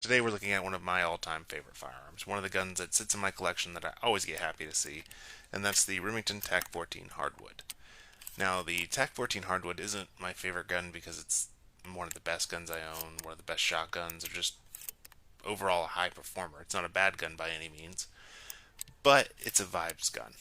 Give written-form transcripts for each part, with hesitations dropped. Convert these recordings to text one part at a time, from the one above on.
Today we're looking at one of my all-time favorite firearms, one of the guns that sits in my collection that I always get happy to see, and that's the Remington TAC-14 Hardwood. Now, the TAC-14 Hardwood isn't my favorite gun because it's one of the best guns I own, one of the best shotguns, or just overall a high performer. It's not a bad gun by any means, but it's a vibes gun.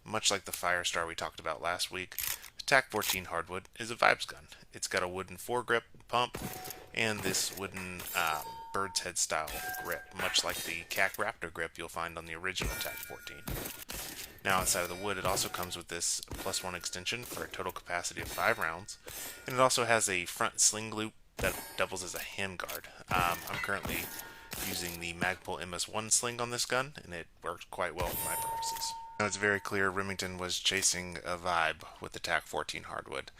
Much like the Firestar we talked about last week, the TAC-14 Hardwood is a vibes gun. It's got a wooden foregrip pump and this wooden bird's head style grip, much like the CAC Raptor grip you'll find on the original TAC-14. Now, outside of the wood, it also comes with this +1 extension for a total capacity of 5 rounds, and it also has a front sling loop that doubles as a handguard. I'm currently using the Magpul MS-1 sling on this gun, and it works quite well for my purposes. Now, it's very clear Remington was chasing a vibe with the TAC-14 Hardwood,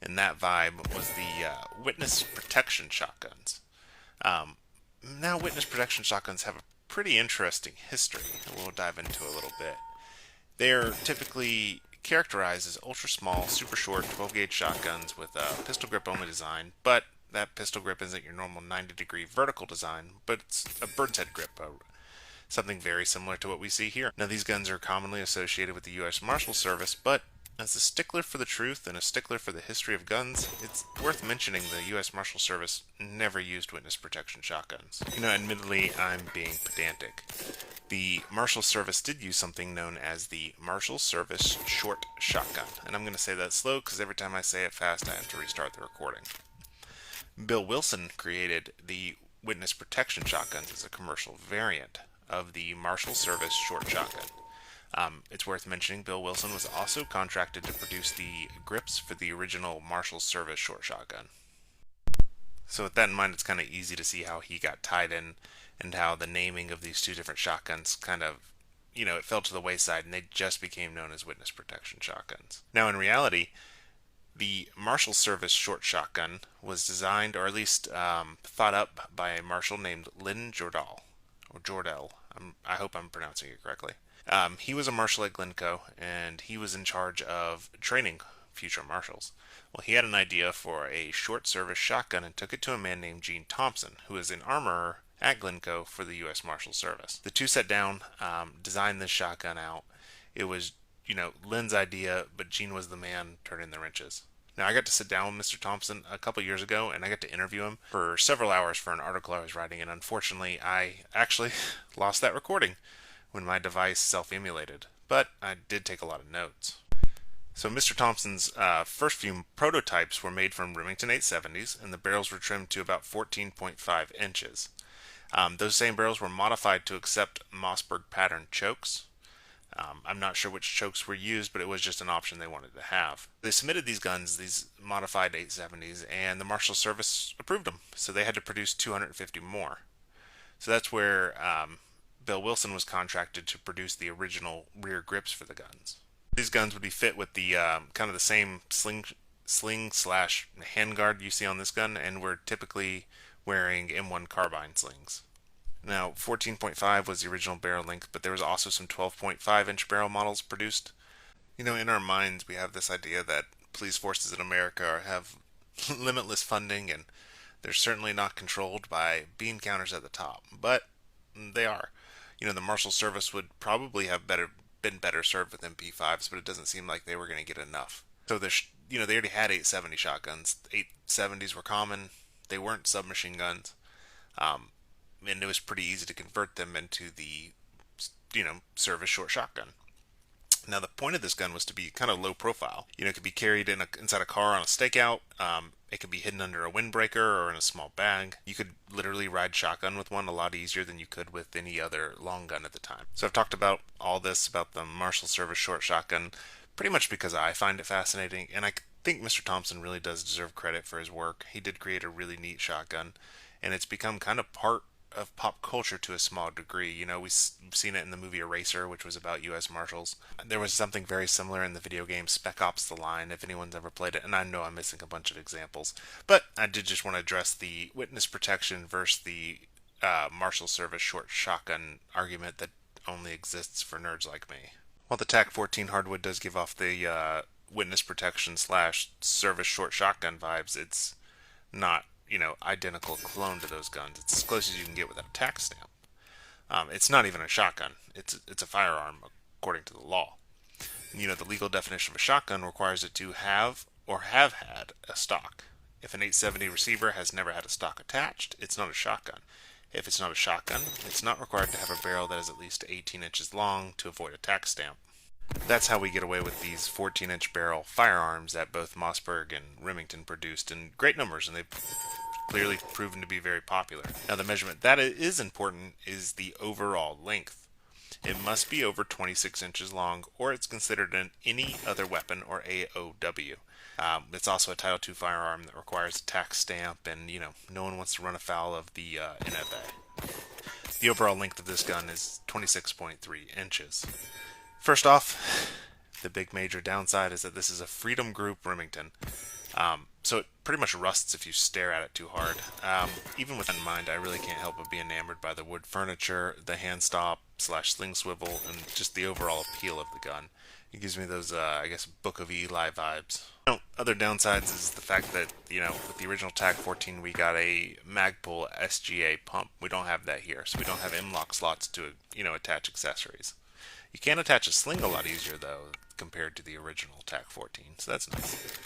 and that vibe was the witness protection shotguns. Um, Now, witness protection shotguns have a pretty interesting history that we'll dive into a little bit. They're typically characterized as ultra small, super short 12 gauge shotguns with a pistol grip only design, but that pistol grip isn't your normal 90-degree vertical design, but it's a bird's head grip, something very similar to what we see here. Now, these guns are commonly associated with the U.S. Marshal Service, but as a stickler for the truth and a stickler for the history of guns, it's worth mentioning the U.S. Marshal Service never used witness protection shotguns. Admittedly, I'm being pedantic. The Marshal Service did use something known as the Marshal Service Short Shotgun, and I'm going to say that slow because every time I say it fast I have to restart the recording. Bill Wilson created the witness protection shotguns as a commercial variant of the Marshal Service Short Shotgun. It's worth mentioning Bill Wilson was also contracted to produce the grips for the original Marshal Service Short Shotgun. So with that in mind, it's kind of easy to see how he got tied in and how the naming of these two different shotguns kind of, it fell to the wayside and they just became known as witness protection shotguns. Now, in reality, the Marshal Service Short Shotgun was designed, or at least thought up, by a marshal named Lynn Jordal, or Jordell. I hope I'm pronouncing it correctly. He was a marshal at Glencoe, and he was in charge of training future marshals. Well, he had an idea for a short service shotgun and took it to a man named Gene Thompson, who was an armorer at Glencoe for the U.S. Marshal Service. The two sat down, designed this shotgun out. It was, Lynn's idea, but Gene was the man turning the wrenches. Now, I got to sit down with Mr. Thompson a couple years ago, and I got to interview him for several hours for an article I was writing, and unfortunately, I actually lost that recording when my device self-emulated, but I did take a lot of notes. So Mr. Thompson's first few prototypes were made from Remington 870s, and the barrels were trimmed to about 14.5 inches. Those same barrels were modified to accept Mossberg pattern chokes. I'm not sure which chokes were used, but it was just an option they wanted to have. They submitted these guns, these modified 870s, and the Marshal Service approved them, so they had to produce 250 more. So that's where Bill Wilson was contracted to produce the original rear grips for the guns. These guns would be fit with the kind of the same sling slash handguard you see on this gun, and were typically wearing M1 carbine slings. Now, 14.5 was the original barrel length, but there was also some 12.5-inch barrel models produced. In our minds, we have this idea that police forces in America have limitless funding, and they're certainly not controlled by bean counters at the top, but they are. The Marshal Service would probably have been better served with MP5s, but it doesn't seem like they were going to get enough. So they already had 870 shotguns. 870s were common. They weren't submachine guns. And it was pretty easy to convert them into the, service short shotgun. Now, the point of this gun was to be kind of low profile. It could be carried inside a car on a stakeout. It could be hidden under a windbreaker or in a small bag. You could literally ride shotgun with one a lot easier than you could with any other long gun at the time. So I've talked about all this about the Marshal Service short shotgun pretty much because I find it fascinating, and I think Mr. Thompson really does deserve credit for his work. He did create a really neat shotgun, and it's become kind of part of pop culture to a small degree. We've seen it in the movie Eraser, which was about U.S. Marshals. There was something very similar in the video game Spec Ops: The Line, if anyone's ever played it, and I know I'm missing a bunch of examples. But I did just want to address the witness protection versus the Marshal Service short shotgun argument that only exists for nerds like me. While the TAC-14 Hardwood does give off the witness protection slash service short shotgun vibes, it's not identical clone to those guns. It's as close as you can get without a TAC stamp. It's not even a shotgun. It's a firearm according to the law. The legal definition of a shotgun requires it to have or have had a stock. If an 870 receiver has never had a stock attached, it's not a shotgun. If it's not a shotgun, it's not required to have a barrel that is at least 18 inches long to avoid a tax stamp. That's how we get away with these 14-inch barrel firearms that both Mossberg and Remington produced in great numbers, and they've clearly proven to be very popular. Now, the measurement that is important is the overall length. It must be over 26 inches long, or it's considered an any other weapon, or AOW. It's also a Title II firearm that requires a tax stamp, and no one wants to run afoul of the NFA. The overall length of this gun is 26.3 inches. First off, the big major downside is that this is a Freedom Group Remington. So it pretty much rusts if you stare at it too hard. Even with that in mind, I really can't help but be enamored by the wood furniture, the hand stop / sling swivel, and just the overall appeal of the gun. It gives me those, Book of Eli vibes. Other downsides is the fact that, with the original TAC 14, we got a Magpul SGA pump. We don't have that here, so we don't have M-LOK slots to, attach accessories. You can attach a sling a lot easier, though, compared to the original TAC 14, so that's nice.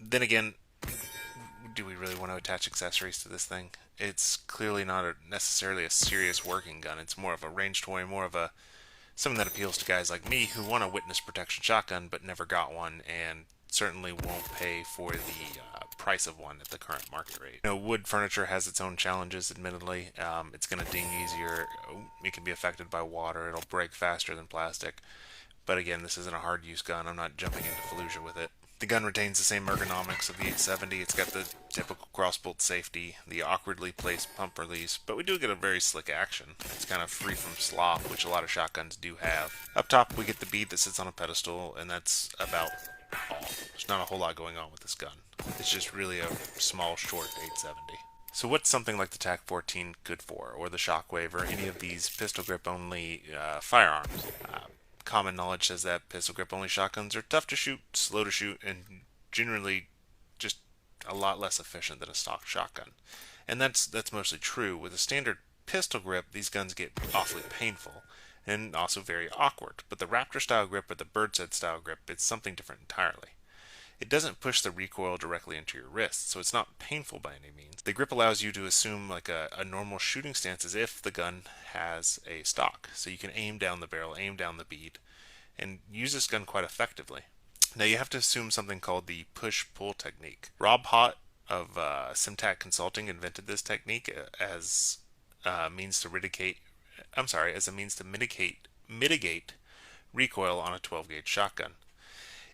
Then again, do we really want to attach accessories to this thing? It's clearly not necessarily a serious working gun. It's more of a range toy, more of something that appeals to guys like me who want a witness protection shotgun but never got one, and certainly won't pay for the price of one at the current market rate. Wood furniture has its own challenges, admittedly. It's going to ding easier. It can be affected by water. It'll break faster than plastic. But again, this isn't a hard use gun. I'm not jumping into Fallujah with it. The gun retains the same ergonomics of the 870. It's got the typical crossbolt safety, the awkwardly placed pump release, but we do get a very slick action. It's kind of free from slop, which a lot of shotguns do have. Up top, we get the bead that sits on a pedestal, and that's about all. There's not a whole lot going on with this gun. It's just really a small, short 870. So what's something like the TAC 14 good for, or the Shockwave, or any of these pistol grip only firearms? Common knowledge says that pistol grip only shotguns are tough to shoot, slow to shoot, and generally just a lot less efficient than a stock shotgun. And that's mostly true. With a standard pistol grip, these guns get awfully painful and also very awkward. But the Raptor style grip or the Bird's Head style grip, it's something different entirely. It doesn't push the recoil directly into your wrist, so it's not painful by any means. The grip allows you to assume like a normal shooting stance as if the gun has a stock. So you can aim down the barrel, aim down the bead, and use this gun quite effectively. Now you have to assume something called the push-pull technique. Rob Hott of SimTac Consulting invented this technique as a means to mitigate recoil on a 12-gauge shotgun.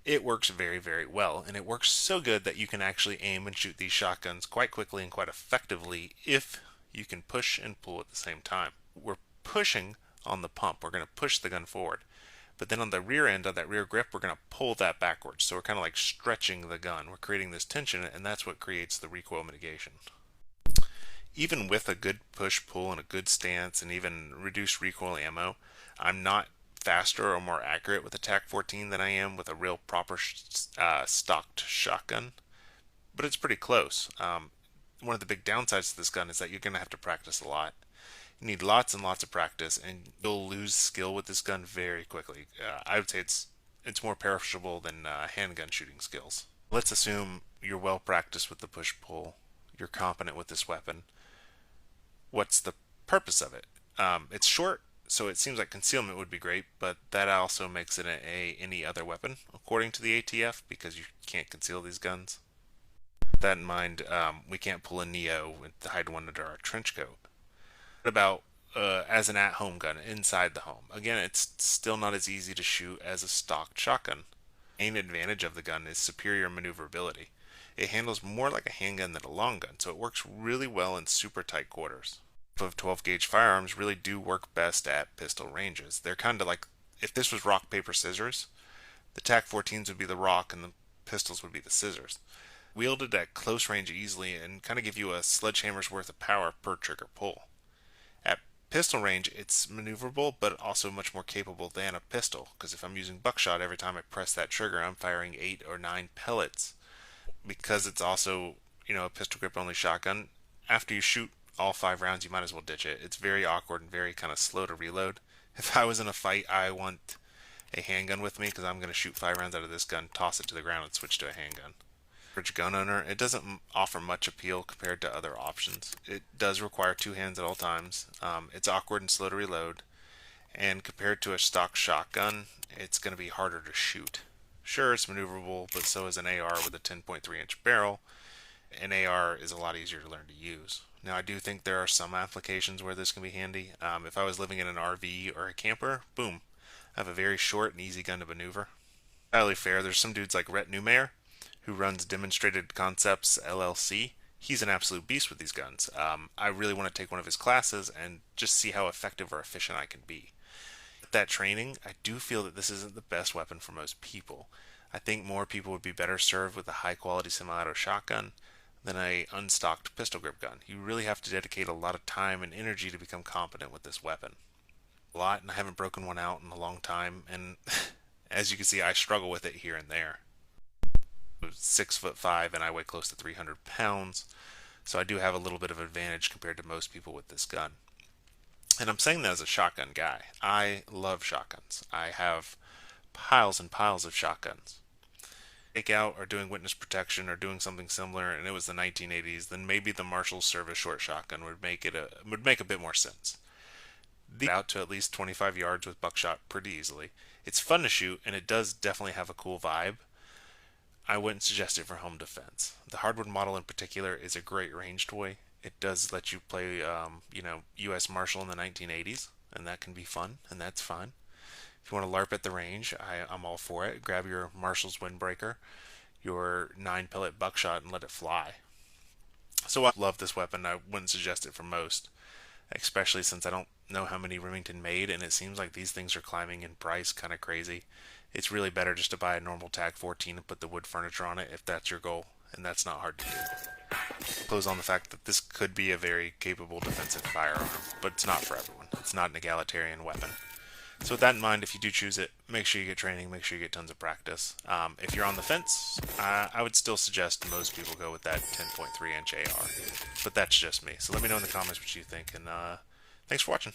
It works very, very well, and it works so good that you can actually aim and shoot these shotguns quite quickly and quite effectively if you can push and pull at the same time. We're pushing on the pump. We're going to push the gun forward. But then on the rear end of that rear grip, we're going to pull that backwards. So we're kind of like stretching the gun. We're creating this tension, and that's what creates the recoil mitigation. Even with a good push-pull and a good stance and even reduced recoil ammo, I'm not faster or more accurate with a TAC 14 than I am with a real proper stocked shotgun, but it's pretty close. One of the big downsides to this gun is that you're going to have to practice a lot. You need lots and lots of practice, and you'll lose skill with this gun very quickly. I would say it's more perishable than handgun shooting skills. Let's assume you're well practiced with the push-pull, you're competent with this weapon. What's the purpose of it? It's short, so it seems like concealment would be great, but that also makes it any other weapon, according to the ATF, because you can't conceal these guns. With that in mind, we can't pull a Neo and hide one under our trench coat. What about as an at-home gun, inside the home? Again, it's still not as easy to shoot as a stocked shotgun. The main advantage of the gun is superior maneuverability. It handles more like a handgun than a long gun, so it works really well in super tight quarters. Of 12-gauge firearms really do work best at pistol ranges. They're kind of like, if this was rock, paper, scissors, the TAC 14s would be the rock and the pistols would be the scissors. Wielded at close range easily and kind of give you a sledgehammer's worth of power per trigger pull. At pistol range, it's maneuverable, but also much more capable than a pistol, because if I'm using buckshot, every time I press that trigger, I'm firing 8 or 9 pellets. Because it's also, a pistol grip only shotgun, after you shoot all 5 rounds, you might as well ditch it. It's very awkward and very kind of slow to reload. If I was in a fight, I want a handgun with me because I'm going to shoot 5 rounds out of this gun, toss it to the ground, and switch to a handgun. For a gun owner, it doesn't offer much appeal compared to other options. It does require 2 hands at all times. It's awkward and slow to reload, and compared to a stock shotgun, it's going to be harder to shoot. Sure, it's maneuverable, but so is an AR with a 10.3-inch barrel. An AR is a lot easier to learn to use. Now, I do think there are some applications where this can be handy. If I was living in an RV or a camper, boom, I have a very short and easy gun to maneuver. Entirely fair, there's some dudes like Rhett Newmayer, who runs Demonstrated Concepts LLC. He's an absolute beast with these guns. I really want to take one of his classes and just see how effective or efficient I can be. With that training, I do feel that this isn't the best weapon for most people. I think more people would be better served with a high quality semi-auto shotgun than a unstocked pistol grip gun. You really have to dedicate a lot of time and energy to become competent with this weapon. A lot, and I haven't broken one out in a long time, and as you can see, I struggle with it here and there. I'm 6'5" and I weigh close to 300 pounds, so I do have a little bit of advantage compared to most people with this gun. And I'm saying that as a shotgun guy. I love shotguns. I have piles and piles of shotguns. Takeout or doing witness protection or doing something similar, and it was the 1980s, then maybe the Marshall Service short shotgun would make a bit more sense. The out to at least 25 yards with buckshot pretty easily. It's fun to shoot, and it does definitely have a cool vibe. I wouldn't suggest it for home defense. The Hardwood model in particular is a great range toy. It does let you play, U.S. Marshal in the 1980s, and that can be fun, and that's fine. If you want to LARP at the range, I'm all for it. Grab your Marshall's Windbreaker, your 9-pellet buckshot, and let it fly. So I love this weapon. I wouldn't suggest it for most, especially since I don't know how many Remington made, and it seems like these things are climbing in price kind of crazy. It's really better just to buy a normal TAC 14 and put the wood furniture on it if that's your goal, and that's not hard to do. Close on the fact that this could be a very capable defensive firearm, but it's not for everyone. It's not an egalitarian weapon. So with that in mind, if you do choose it, make sure you get training, make sure you get tons of practice. If you're on the fence, I would still suggest most people go with that 10.3-inch AR, but that's just me. So let me know in the comments what you think, and thanks for watching.